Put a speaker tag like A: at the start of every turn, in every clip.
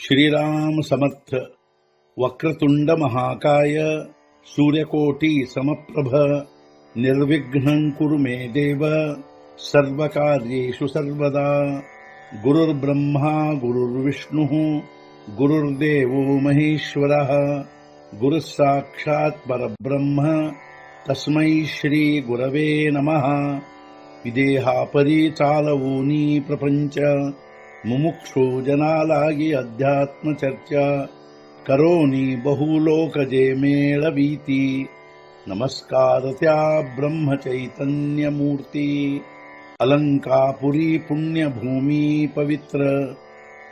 A: श्रीराम समर्थ. वक्रतुंड महाकाय सूर्यकोटि समप्रभ निर्विघ्नं कुरु मे देव सर्वकार्येषु सर्वदा. गुरुर्ब्रह्मा गुरुर्विष्णुः गुरुर्देवो महेश्वरः गुरुः साक्षात् परब्रह्म तस्मै श्री गुरवे नमः. विदेहापरि चालवूनी प्रपंच मुमुक्षु जनालागी अध्यात्म चर्चा करोनी बहुलोकजे मेळवीती. नमस्कार त्या ब्रह्म चैतन्य मूर्ती. अलंकापुरी पुण्यभूमी पवित्र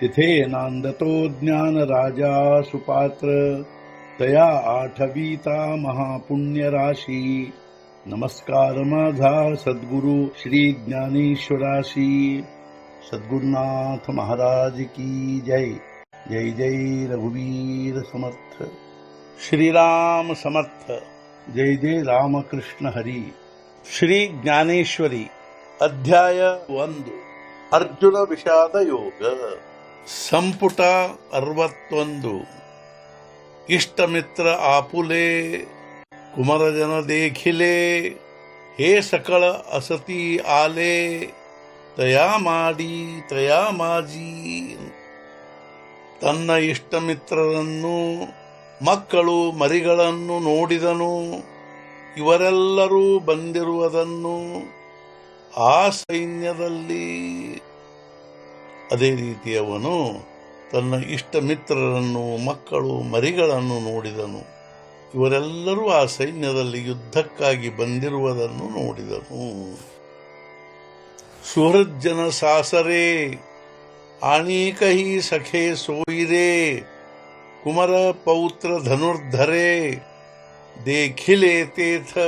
A: तिथे नांदतो ज्ञान राजा सुपात्र. तया आठवीता महापुण्य राशी. नमस्कार माझा सद्गुरु श्री ज्ञानेश्वराशी. सद्गुरुनाथ महाराज की जय. जय जय रघुवीर समर्थ. श्रीराम समर्थ. जय जय रामकृष्ण हरी. ಶ್ರೀ ಜ್ಞಾನೇಶ್ವರಿ ಅಧ್ಯಾಯ 1. ಅರ್ಜುನ ವಿಷಾದ ಯೋಗ. ಸಂಪುಟ 61. इष्टमित्र आपुले कुमरजन देखिले. हे सकळ असती आले तया ಮಾಡಿ ತಯಾ ಮಾಜಿ. ತನ್ನ ಇಷ್ಟಮಿತ್ರರನ್ನು ಮಕ್ಕಳು ಮರಿಗಳನ್ನು ನೋಡಿದನು. ಇವರೆಲ್ಲರೂ ಬಂದಿರುವುದನ್ನು ಆ ಸೈನ್ಯದಲ್ಲಿ. ಅದೇ ರೀತಿ ಅವನು ತನ್ನ ಇಷ್ಟಮಿತ್ರರನ್ನು ಮಕ್ಕಳು ಮರಿಗಳನ್ನು ನೋಡಿದನು. ಇವರೆಲ್ಲರೂ ಆ ಸೈನ್ಯದಲ್ಲಿ ಯುದ್ಧಕ್ಕಾಗಿ ಬಂದಿರುವುದನ್ನು ನೋಡಿದನು. ಸುಹೃಜ್ಜನ ಸಾಸರೆ ಆಣೀಕಹಿ ಸಖೆ ಸೋಯಿರೆ ಕುಮರ ಪೌತ್ರ ಧನುರ್ಧರೆ ದೇಖಿಲೆ ತೇಥ.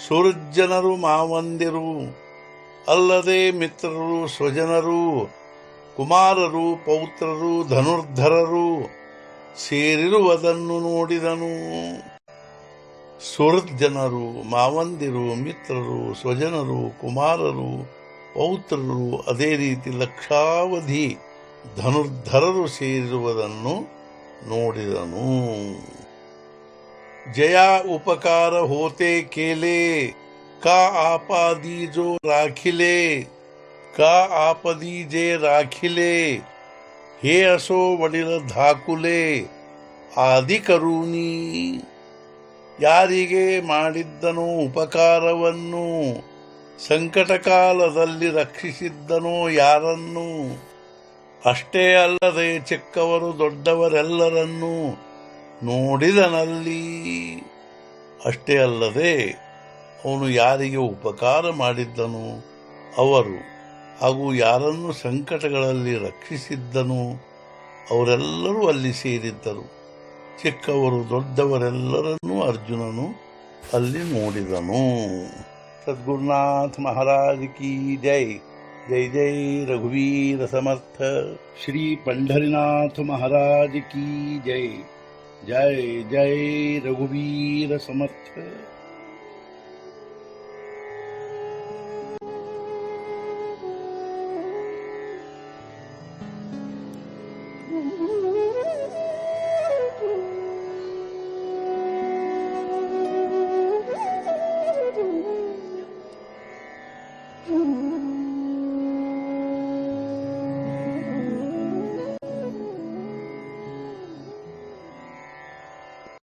A: ಸುಹೃಜ್ಜನರು ಮಾವಂದಿರು ಅಲ್ಲದೆ ಮಿತ್ರರು ಸ್ವಜನರು ಕುಮಾರರು ಪೌತ್ರರು ಧನುರ್ಧರರು ಸೇರಿರುವುದನ್ನು ನೋಡಿದನು. ಸುಹೃಜ್ಜನರು ಮಾವಂದಿರು ಮಿತ್ರರು ಸ್ವಜನರು ಕುಮಾರರು ಪೌತ್ರರು ಅದೇ ರೀತಿ ಲಕ್ಷಾವಧಿ ಧನುರ್ಧರರು ಸೇರಿರುವುದನ್ನು ನೋಡಿದನು. ಜಯ ಉಪಕಾರ ಹೋತೆ ಕೇಲೆ ಕಾ ಆಪಾದಿ ಜೋ ರಾಖಿಲೆ का आपदी जे राखिले. हे असो वडील धाकुले ಆದಿ ಕರುಣಿ. ಯಾರಿಗೆ ಮಾಡಿದ್ದನೋ ಉಪಕಾರವನ್ನು ಸಂಕಟ ಕಾಲದಲ್ಲಿ ರಕ್ಷಿಸಿದ್ದನೋ ಯಾರನ್ನು. ಅಷ್ಟೇ ಅಲ್ಲದೆ ಚಿಕ್ಕವರು ದೊಡ್ಡವರೆಲ್ಲರನ್ನೂ ನೋಡಿದನಲ್ಲಿ. ಅಷ್ಟೇ ಅಲ್ಲದೆ ಅವನು ಯಾರಿಗೆ ಉಪಕಾರ ಮಾಡಿದ್ದನು ಅವರು ಹಾಗೂ ಯಾರನ್ನು ಸಂಕಟಗಳಲ್ಲಿ ರಕ್ಷಿಸಿದ್ದನು ಅವರೆಲ್ಲರೂ ಅಲ್ಲಿ ಸೇರಿದ್ದರು. ಚಿಕ್ಕವರು ದೊಡ್ಡವರೆಲ್ಲರನ್ನೂ ಅರ್ಜುನನು ಅಲ್ಲಿ ನೋಡಿದನು. ಸದ್ಗುರುನಾಥ ಮಹಾರಾಜ್ ಕಿ ಜೈ. ಜೈ ಜೈ ರಘುವೀರ ಸಮರ್ಥ. ಶ್ರೀ ಪಂಢರಿನಾಥ ಮಹಾರಾಜ್ ಕಿ ಜೈ. ಜೈ ಜೈ ರಘುವೀರ ಸಮರ್ಥ.